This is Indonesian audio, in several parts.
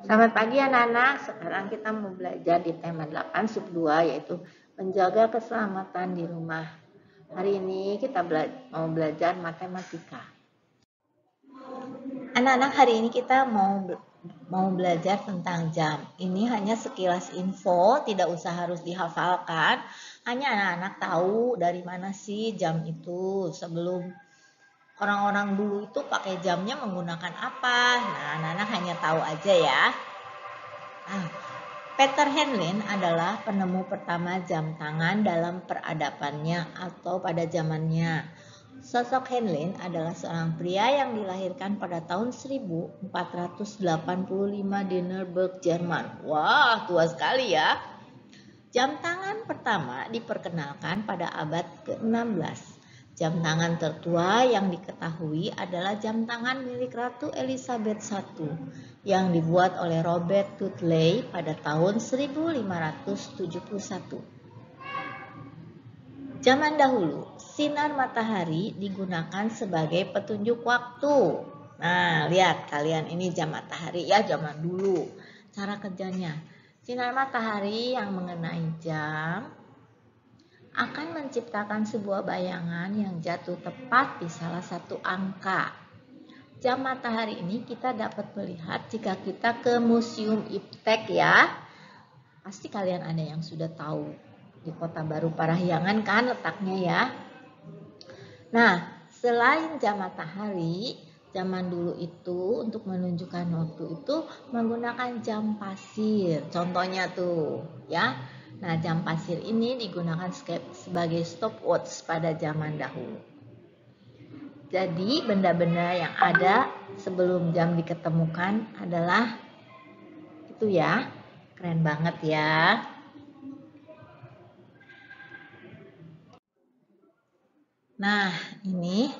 Selamat pagi anak-anak, sekarang kita mau belajar di tema 8 sub 2 yaitu menjaga keselamatan di rumah. Hari ini kita mau belajar matematika. Anak-anak, hari ini kita mau belajar tentang jam. Ini hanya sekilas info, tidak usah harus dihafalkan. Hanya anak-anak tahu dari mana sih jam itu. Sebelum orang-orang dulu itu pakai jamnya menggunakan apa. Nah, anak-anak hanya tahu aja ya. Peter Henley adalah penemu pertama jam tangan dalam peradabannya atau pada zamannya. Sosok Henley adalah seorang pria yang dilahirkan pada tahun 1485 di Nuremberg, Jerman. Wah, tua sekali ya. Jam tangan pertama diperkenalkan pada abad ke-16. Jam tangan tertua yang diketahui adalah jam tangan milik Ratu Elizabeth I yang dibuat oleh Robert Dudley pada tahun 1571. Zaman dahulu, sinar matahari digunakan sebagai petunjuk waktu. Nah, lihat kalian, ini jam matahari ya, zaman dulu. Cara kerjanya, sinar matahari yang mengenai jam akan menciptakan sebuah bayangan yang jatuh tepat di salah satu angka. Jam matahari ini kita dapat melihat jika kita ke Museum Iptek ya. Pasti kalian ada yang sudah tahu di Kota Baru Parahyangan kan letaknya ya. Nah, selain jam matahari, zaman dulu itu untuk menunjukkan waktu itu menggunakan jam pasir. Contohnya tuh ya. Nah, jam pasir ini digunakan sebagai stopwatch pada zaman dahulu. Jadi, benda-benda yang ada sebelum jam diketemukan adalah itu ya. Keren banget ya. Nah, ini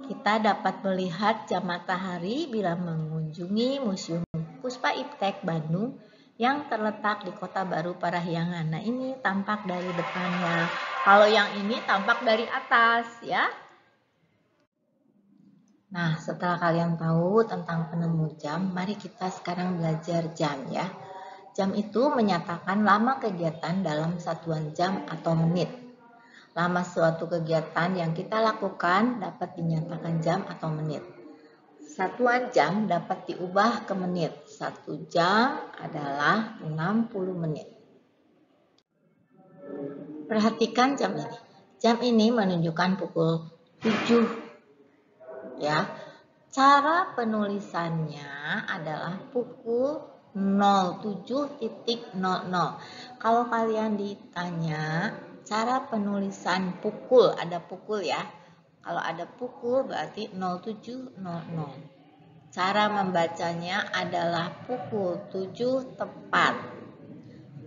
kita dapat melihat jam matahari bila mengunjungi Museum Puspa Iptek Bandung yang terletak di Kota Baru Parahyangan. Nah, ini tampak dari depannya. Kalau yang ini tampak dari atas ya. Nah, setelah kalian tahu tentang penemu jam, mari kita sekarang belajar jam ya. Jam itu menyatakan lama kegiatan dalam satuan jam atau menit. Lama suatu kegiatan yang kita lakukan dapat dinyatakan jam atau menit. Satuan jam dapat diubah ke menit. 1 jam adalah 60 menit. Perhatikan jam ini. Jam ini menunjukkan pukul 7. Ya. Cara penulisannya adalah pukul 07.00. Kalau kalian ditanya cara penulisan pukul, ada pukul ya. Kalau ada pukul berarti 07.00. Cara membacanya adalah pukul 7 tepat.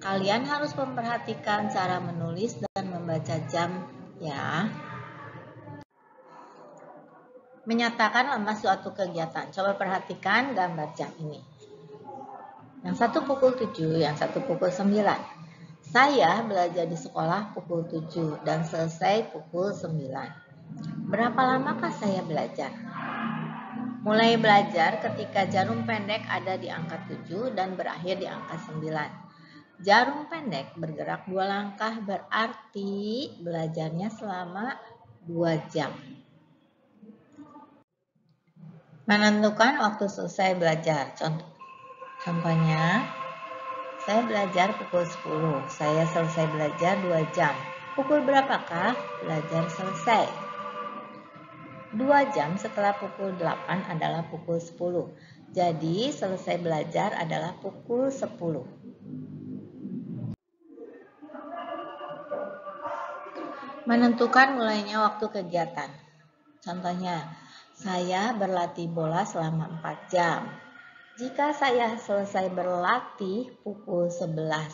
Kalian harus memperhatikan cara menulis dan membaca jam ya. Menyatakan lama suatu kegiatan. Coba perhatikan gambar jam ini. Yang satu pukul 7, yang satu pukul 9. Saya belajar di sekolah pukul 7 dan selesai pukul 9. Berapa lamakah saya belajar? Mulai belajar ketika jarum pendek ada di angka 7 dan berakhir di angka 9. Jarum pendek bergerak 2 langkah berarti belajarnya selama 2 jam. Menentukan waktu selesai belajar. Contohnya, saya belajar pukul 10. Saya selesai belajar 2 jam. Pukul berapakah belajar selesai? 2 jam setelah pukul 8 adalah pukul 10. Jadi, selesai belajar adalah pukul 10. Menentukan mulainya waktu kegiatan. Contohnya, saya berlatih bola selama 4 jam. Jika saya selesai berlatih pukul 11,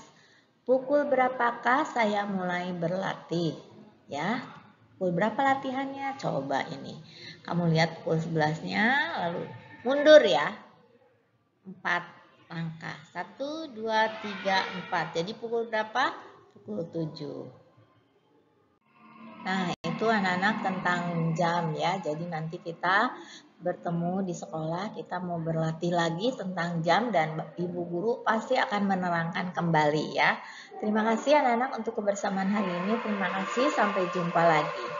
pukul berapakah saya mulai berlatih? Ya, pukul berapa latihannya? Coba ini. Kamu lihat pukul 11-nya, lalu mundur ya. 4 langkah. 1, 2, 3, 4. Jadi pukul berapa? Pukul 7. Nah, itu anak-anak tentang jam ya. Jadi nanti kita bertemu di sekolah, kita mau berlatih lagi tentang jam dan Ibu Guru pasti akan menerangkan kembali ya. Terima kasih anak-anak untuk kebersamaan hari ini. Terima kasih, sampai jumpa lagi.